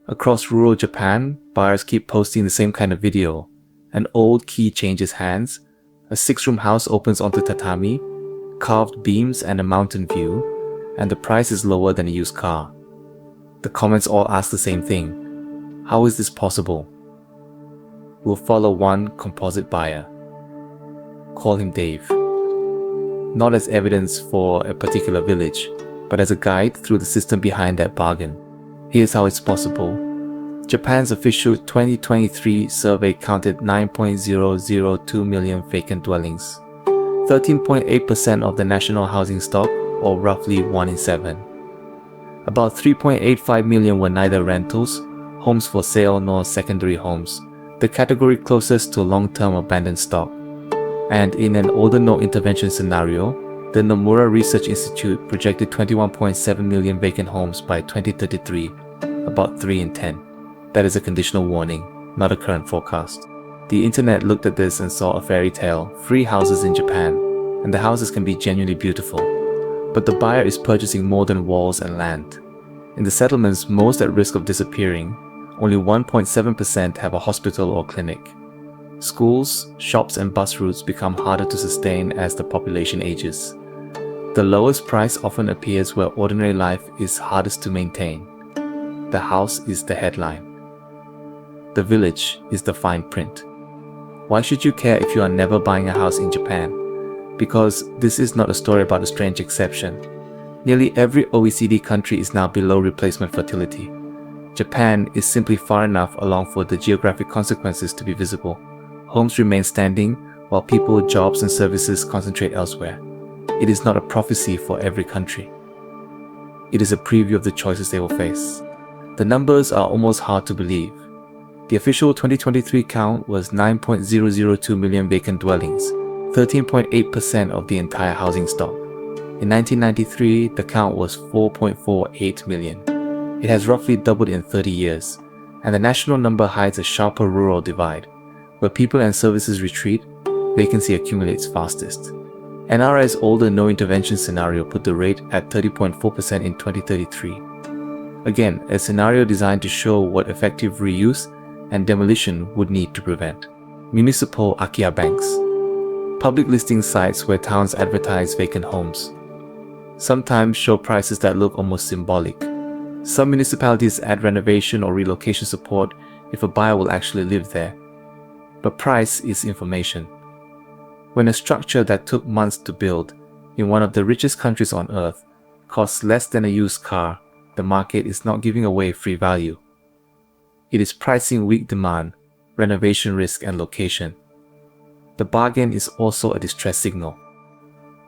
Across rural Japan, buyers keep posting the same kind of video. An old key changes hands, a 6-room house opens onto tatami, carved beams and a mountain view, and the price is lower than a used car. The comments all ask the same thing. How is this possible? We'll follow one composite buyer. Call him Dave. Not as evidence for a particular village, but as a guide through the system behind that bargain. Here's how it's possible. Japan's official 2023 survey counted 9.002 million vacant dwellings, 13.8% of the national housing stock, or roughly 1 in 7. About 3.85 million were neither rentals, homes for sale, nor secondary homes, the category closest to long-term abandoned stock. And in an older no-intervention scenario, the Nomura Research Institute projected 21.7 million vacant homes by 2033, about 3 in 10. That is a conditional warning, not a current forecast. The internet looked at this and saw a fairy tale, free houses in Japan, and the houses can be genuinely beautiful. But the buyer is purchasing more than walls and land. In the settlements most at risk of disappearing, only 1.7% have a hospital or clinic. Schools, shops and bus routes become harder to sustain as the population ages. The lowest price often appears where ordinary life is hardest to maintain. The house is the headline. The village is the fine print. Why should you care if you are never buying a house in Japan? Because this is not a story about a strange exception. Nearly every OECD country is now below replacement fertility. Japan is simply far enough along for the geographic consequences to be visible. Homes remain standing while people, jobs and services concentrate elsewhere. It is not a prophecy for every country. It is a preview of the choices they will face. The numbers are almost hard to believe. The official 2023 count was 9.002 million vacant dwellings, 13.8% of the entire housing stock. In 1993, the count was 4.48 million. It has roughly doubled in 30 years, and the national number hides a sharper rural divide. Where people and services retreat, vacancy accumulates fastest. NRI's older no-intervention scenario put the rate at 30.4% in 2033. Again, a scenario designed to show what effective reuse and demolition would need to prevent. Municipal Akia banks. Public listing sites where towns advertise vacant homes. Sometimes show prices that look almost symbolic. Some municipalities add renovation or relocation support if a buyer will actually live there. But price is information. When a structure that took months to build in one of the richest countries on earth costs less than a used car, the market is not giving away free value. It is pricing weak demand, renovation risk and location. The bargain is also a distress signal.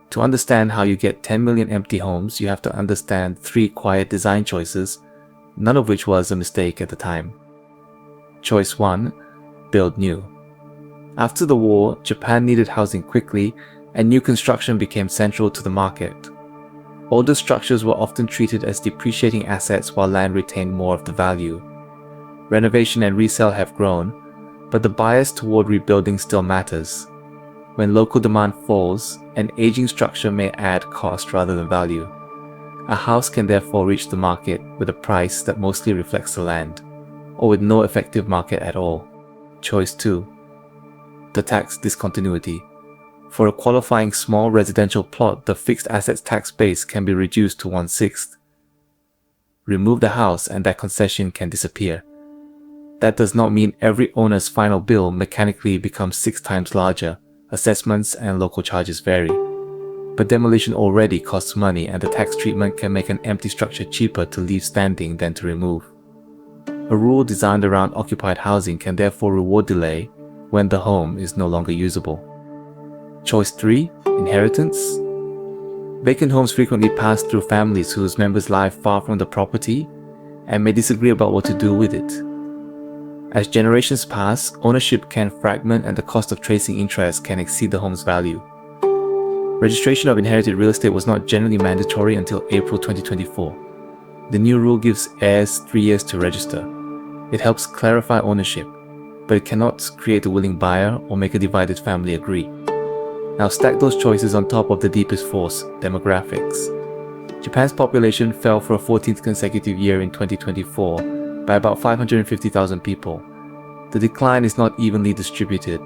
To understand how you get 10 million empty homes, you have to understand 3 quiet design choices, none of which was a mistake at the time. Choice 1. Build new. After the war, Japan needed housing quickly, and new construction became central to the market. Older structures were often treated as depreciating assets while land retained more of the value. Renovation and resale have grown, but the bias toward rebuilding still matters. When local demand falls, an aging structure may add cost rather than value. A house can therefore reach the market with a price that mostly reflects the land, or with no effective market at all. Choice 2. The tax discontinuity. For a qualifying small residential plot, the fixed assets tax base can be reduced to 1/6. Remove the house and that concession can disappear. That does not mean every owner's final bill mechanically becomes 6 times larger. Assessments and local charges vary. But demolition already costs money, and the tax treatment can make an empty structure cheaper to leave standing than to remove. A rule designed around occupied housing can therefore reward delay when the home is no longer usable. Choice 3. Inheritance. Vacant homes frequently pass through families whose members live far from the property and may disagree about what to do with it. As generations pass, ownership can fragment and the cost of tracing interest can exceed the home's value. Registration of inherited real estate was not generally mandatory until April 2024. The new rule gives heirs 3 years to register. It helps clarify ownership, but it cannot create a willing buyer or make a divided family agree. Now stack those choices on top of the deepest force, demographics. Japan's population fell for a 14th consecutive year in 2024, by about 550,000 people. The decline is not evenly distributed.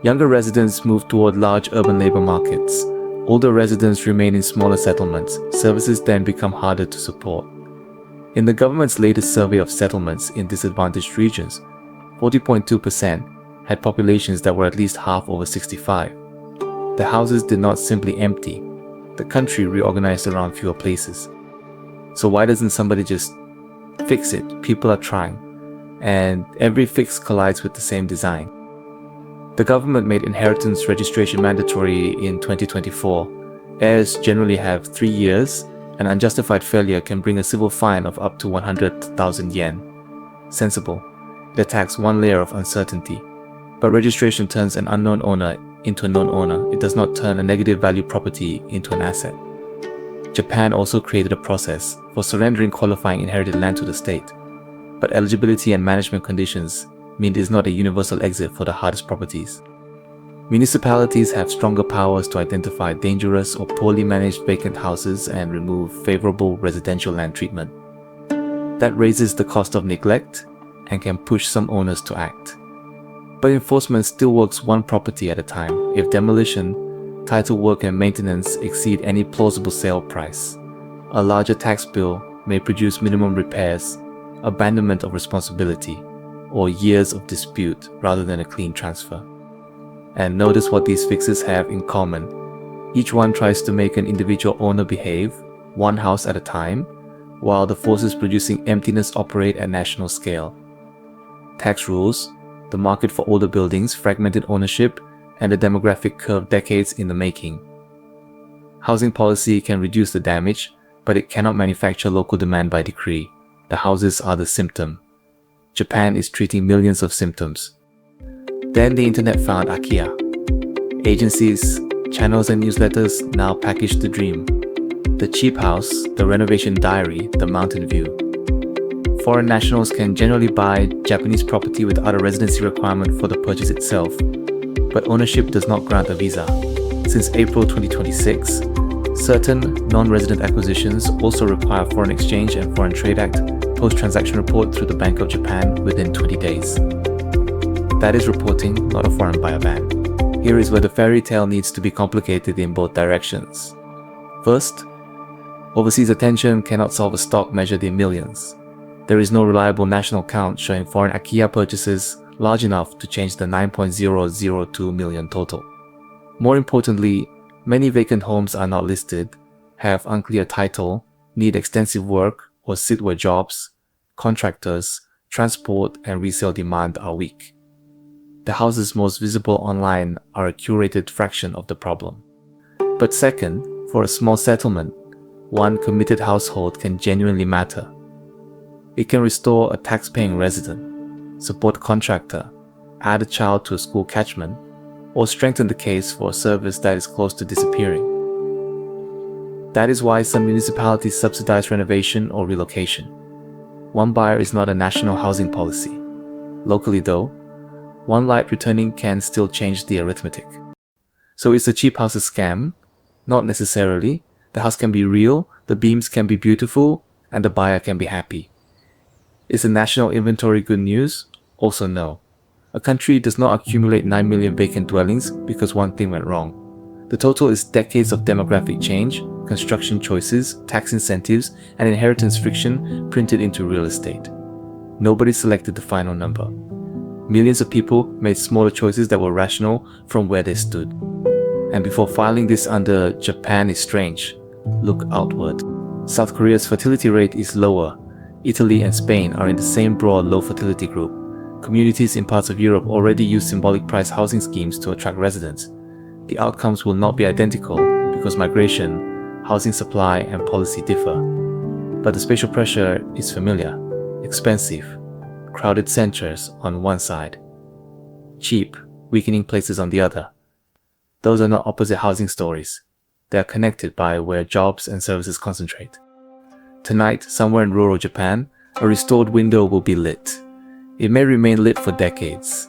Younger residents move toward large urban labor markets. Older residents remain in smaller settlements. Services then become harder to support. In the government's latest survey of settlements in disadvantaged regions, 40.2% had populations that were at least half over 65. The houses did not simply empty. The country reorganized around fewer places. So why doesn't somebody just fix it? People are trying, and every fix collides with the same design. The government made inheritance registration mandatory in 2024. Heirs generally have 3 years. An unjustified failure can bring a civil fine of up to 100,000 yen. Sensible. It attacks one layer of uncertainty. But registration turns an unknown owner into a known owner. It does not turn a negative value property into an asset. Japan also created a process for surrendering qualifying inherited land to the state. But eligibility and management conditions mean it is not a universal exit for the hardest properties. Municipalities have stronger powers to identify dangerous or poorly managed vacant houses and remove favorable residential land treatment. That raises the cost of neglect and can push some owners to act. But enforcement still works one property at a time if demolition, title work and maintenance exceed any plausible sale price. A larger tax bill may produce minimum repairs, abandonment of responsibility, or years of dispute rather than a clean transfer. And notice what these fixes have in common. Each one tries to make an individual owner behave, one house at a time, while the forces producing emptiness operate at national scale. Tax rules, the market for older buildings, fragmented ownership, and the demographic curve decades in the making. Housing policy can reduce the damage, but it cannot manufacture local demand by decree. The houses are the symptom. Japan is treating millions of symptoms. Then the internet found IKEA. Agencies, channels and newsletters now package the dream. The cheap house, the renovation diary, the mountain view. Foreign nationals can generally buy Japanese property without a residency requirement for the purchase itself, but ownership does not grant a visa. Since April 2026, certain non-resident acquisitions also require Foreign Exchange and Foreign Trade Act post-transaction report through the Bank of Japan within 20 days. That is reporting, not a foreign buyer ban. Here is where the fairy tale needs to be complicated in both directions. First, overseas attention cannot solve a stock measured in millions. There is no reliable national count showing foreign IKEA purchases large enough to change the 9.002 million total. More importantly, many vacant homes are not listed, have unclear title, need extensive work, or sit where jobs, contractors, transport, and resale demand are weak. The houses most visible online are a curated fraction of the problem. But second, for a small settlement, one committed household can genuinely matter. It can restore a tax-paying resident, support a contractor, add a child to a school catchment, or strengthen the case for a service that is close to disappearing. That is why some municipalities subsidize renovation or relocation. One buyer is not a national housing policy. Locally though, one light returning can still change the arithmetic. So is a cheap house a scam? Not necessarily. The house can be real, the beams can be beautiful, and the buyer can be happy. Is the national inventory good news? Also no. A country does not accumulate 9 million vacant dwellings because one thing went wrong. The total is decades of demographic change, construction choices, tax incentives, and inheritance friction printed into real estate. Nobody selected the final number. Millions of people made smaller choices that were rational from where they stood. And before filing this under Japan is strange, look outward. South Korea's fertility rate is lower. Italy and Spain are in the same broad low fertility group. Communities in parts of Europe already use symbolic price housing schemes to attract residents. The outcomes will not be identical because migration, housing supply, and policy differ. But the spatial pressure is familiar, expensive, crowded centers on one side, cheap, weakening places on the other. Those are not opposite housing stories. They are connected by where jobs and services concentrate. Tonight, somewhere in rural Japan, a restored window will be lit. It may remain lit for decades.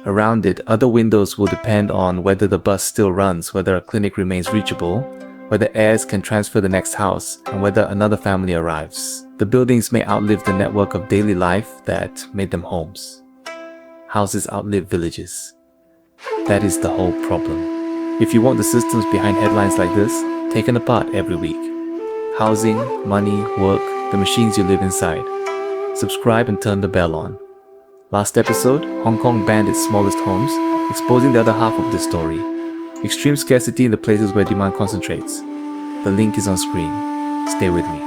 Around it, other windows will depend on whether the bus still runs, whether a clinic remains reachable, whether heirs can transfer the next house, and whether another family arrives. The buildings may outlive the network of daily life that made them homes. Houses outlive villages. That is the whole problem. If you want the systems behind headlines like this taken apart every week, housing, money, work, the machines you live inside, subscribe and turn the bell on. Last episode, Hong Kong banned its smallest homes, exposing the other half of this story. Extreme scarcity in the places where demand concentrates. The link is on screen. Stay with me.